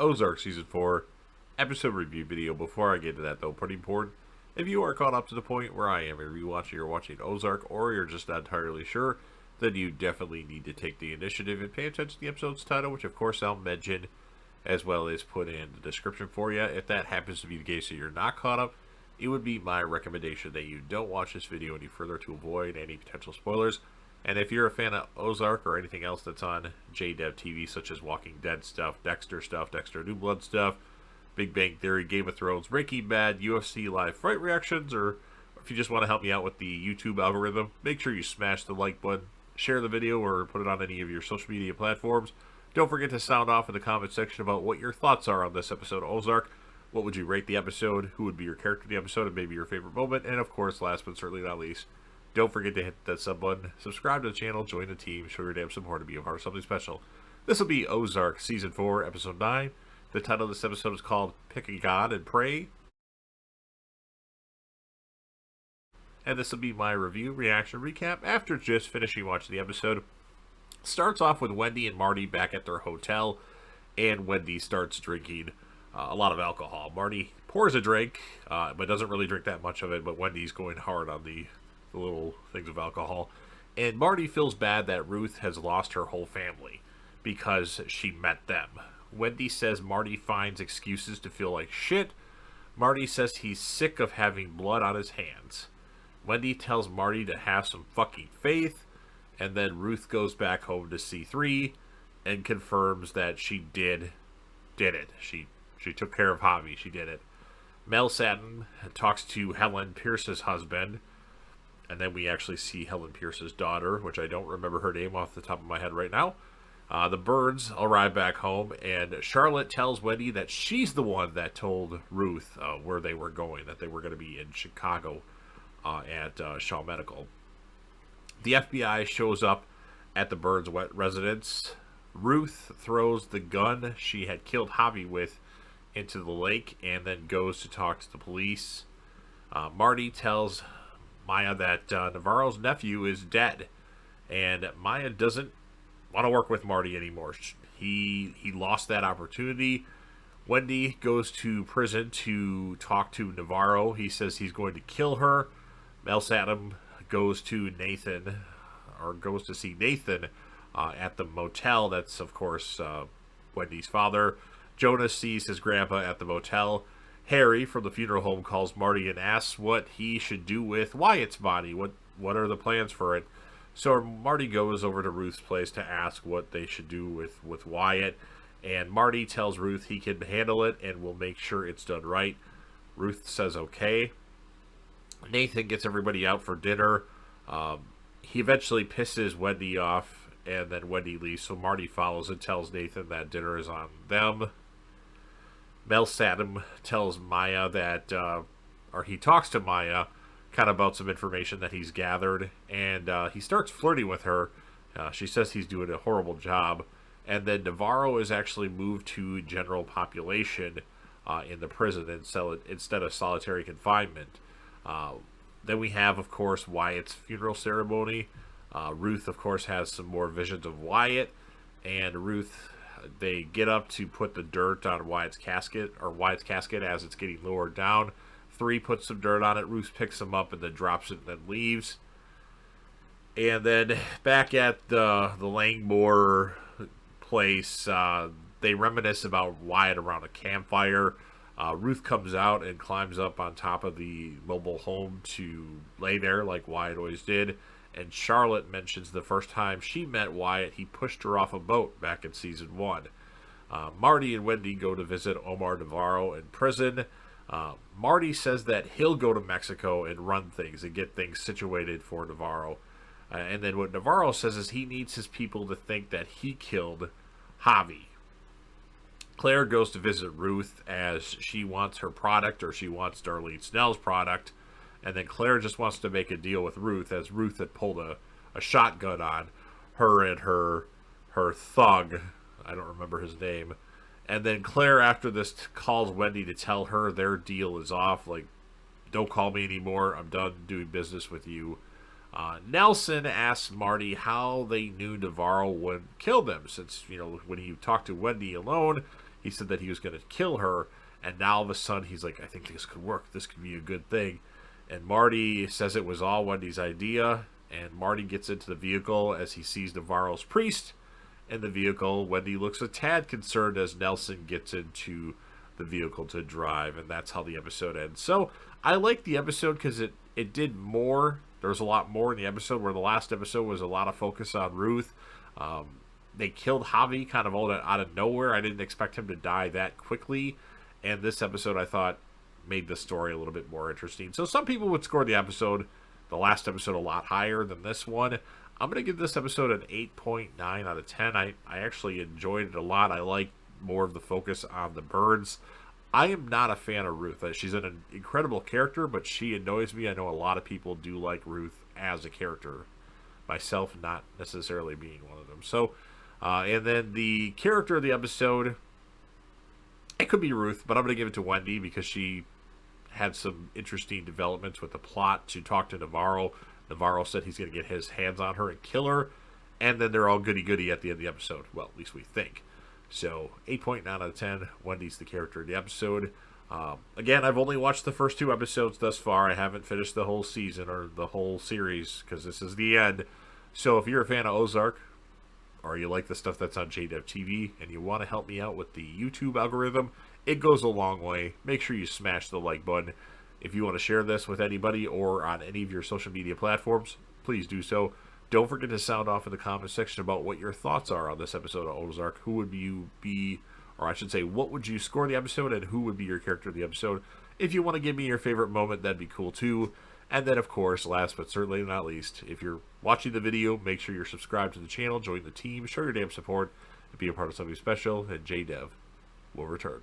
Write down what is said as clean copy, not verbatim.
Ozark Season 4 episode review video. Before I get to that, though, pretty important. If you are caught up to the point where I am, if you're watching Ozark, or you're just not entirely sure, then you definitely need to take the initiative and pay attention to the episode's title, which of course I'll mention, as well as put in the description for you. If that happens to be the case that you're not caught up, it would be my recommendation that you don't watch this video any further to avoid any potential spoilers. And if you're a fan of Ozark or anything else that's on JDev TV, such as Walking Dead stuff, Dexter New Blood stuff, Big Bang Theory, Game of Thrones, Breaking Bad, UFC live fight reactions, or if you just want to help me out with the YouTube algorithm, make sure you smash the like button, share the video, or put it on any of your social media platforms. Don't forget to sound off in the comment section about what your thoughts are on this episode of Ozark. What would you rate the episode? Who would be your character in the episode, and maybe your favorite moment? And of course, last but certainly not least, don't forget to hit that sub button, subscribe to the channel, join the team, show your damn support to be a part of something special. This will be Ozark Season 4, Episode 9. The title of this episode is called Pick a God and Pray. And this will be my review, reaction, recap after just finishing watching the episode. Starts off with Wendy and Marty back at their hotel, and Wendy starts drinking a lot of alcohol. Marty pours a drink, but doesn't really drink that much of it, but Wendy's going hard on the little things of alcohol. And Marty feels bad that Ruth has lost her whole family because she met them. Wendy says Marty finds excuses to feel like shit. Marty says he's sick of having blood on his hands. Wendy tells Marty to have some fucking faith. And then Ruth goes back home to C3 and confirms that she did it. She took care of Javi. She did it. Mel Satin talks to Helen Pierce's husband. And then we actually see Helen Pierce's daughter, which I don't remember her name off the top of my head right now. The Byrds arrive back home, and Charlotte tells Wendy that she's the one that told Ruth where they were going, that they were going to be in Chicago at Shaw Medical. The FBI shows up at the Byrds' residence. Ruth throws the gun she had killed Javi with into the lake and then goes to talk to the police. Marty tells Maya that Navarro's nephew is dead, and Maya doesn't want to work with Marty anymore. He lost that opportunity. Wendy goes to prison to talk to Navarro. He says he's going to kill her. Mel Satin goes to see Nathan at the motel. That's, of course, Wendy's father. Jonas sees his grandpa at the motel. Harry from the funeral home calls Marty and asks what he should do with Wyatt's body. What are the plans for it? So Marty goes over to Ruth's place to ask what they should do with Wyatt. And Marty tells Ruth he can handle it and will make sure it's done right. Ruth says okay. Nathan gets everybody out for dinner. He eventually pisses Wendy off, and then Wendy leaves, so Marty follows and tells Nathan that dinner is on them. Mel Satin tells Maya that, or he talks to Maya kind of about some information that he's gathered, and he starts flirting with her. She says he's doing a horrible job, and then Navarro is actually moved to general population in the prison instead of solitary confinement. Then we have, of course, Wyatt's funeral ceremony. Ruth, of course, has some more visions of Wyatt, and Ruth, they get up to put the dirt on Wyatt's casket as it's getting lowered down. 3 puts some dirt on it. Ruth picks him up and then drops it and then leaves. And then back at the Langmore place, they reminisce about Wyatt around a campfire. Ruth comes out and climbs up on top of the mobile home to lay there like Wyatt always did. And Charlotte mentions the first time she met Wyatt, he pushed her off a boat back in season 1. Marty and Wendy go to visit Omar Navarro in prison. Marty says that he'll go to Mexico and run things and get things situated for Navarro. And then what Navarro says is he needs his people to think that he killed Javi. Claire goes to visit Ruth as she wants her product, or she wants Darlene Snell's product. And then Claire just wants to make a deal with Ruth, as Ruth had pulled a shotgun on her and her thug. I don't remember his name. And then Claire, after this, calls Wendy to tell her their deal is off. Like, don't call me anymore. I'm done doing business with you. Nelson asks Marty how they knew Navarro would kill them, since, when he talked to Wendy alone, he said that he was going to kill her, and now all of a sudden he's like, I think this could work. This could be a good thing. And Marty says it was all Wendy's idea, and Marty gets into the vehicle as he sees Navarro's priest in the vehicle. Wendy looks a tad concerned as Nelson gets into the vehicle to drive, and that's how the episode ends. So I like the episode because it did more. There was a lot more in the episode, where the last episode was a lot of focus on Ruth. They killed Javi kind of out of nowhere. I didn't expect him to die that quickly, and this episode I thought made the story a little bit more interesting. So some people would score the last episode, a lot higher than this one. I'm going to give this episode an 8.9 out of 10. I actually enjoyed it a lot. I like more of the focus on the birds. I am not a fan of Ruth. She's an incredible character, but she annoys me. I know a lot of people do like Ruth as a character. Myself not necessarily being one of them. So, and then the character of the episode, it could be Ruth, but I'm going to give it to Wendy because she had some interesting developments with the plot to talk to Navarro. Navarro said he's going to get his hands on her and kill her, and then they're all goody-goody at the end of the episode. Well, at least we think. So, 8.9 out of 10. Wendy's the character of the episode. Again, I've only watched the first 2 episodes thus far. I haven't finished the whole season or the whole series because this is the end. So, if you're a fan of Ozark, or you like the stuff that's on JDev TV, and you want to help me out with the YouTube algorithm, it goes a long way. Make sure you smash the like button. If you want to share this with anybody or on any of your social media platforms, please do so. Don't forget to sound off in the comment section about what your thoughts are on this episode of Ozark. Who would you be, or I should say, what would you score the episode, and who would be your character of the episode? If you want to give me your favorite moment, that'd be cool too. And then, of course, last but certainly not least, if you're watching the video, make sure you're subscribed to the channel, join the team, show your damn support, and be a part of something special, and JDev will return.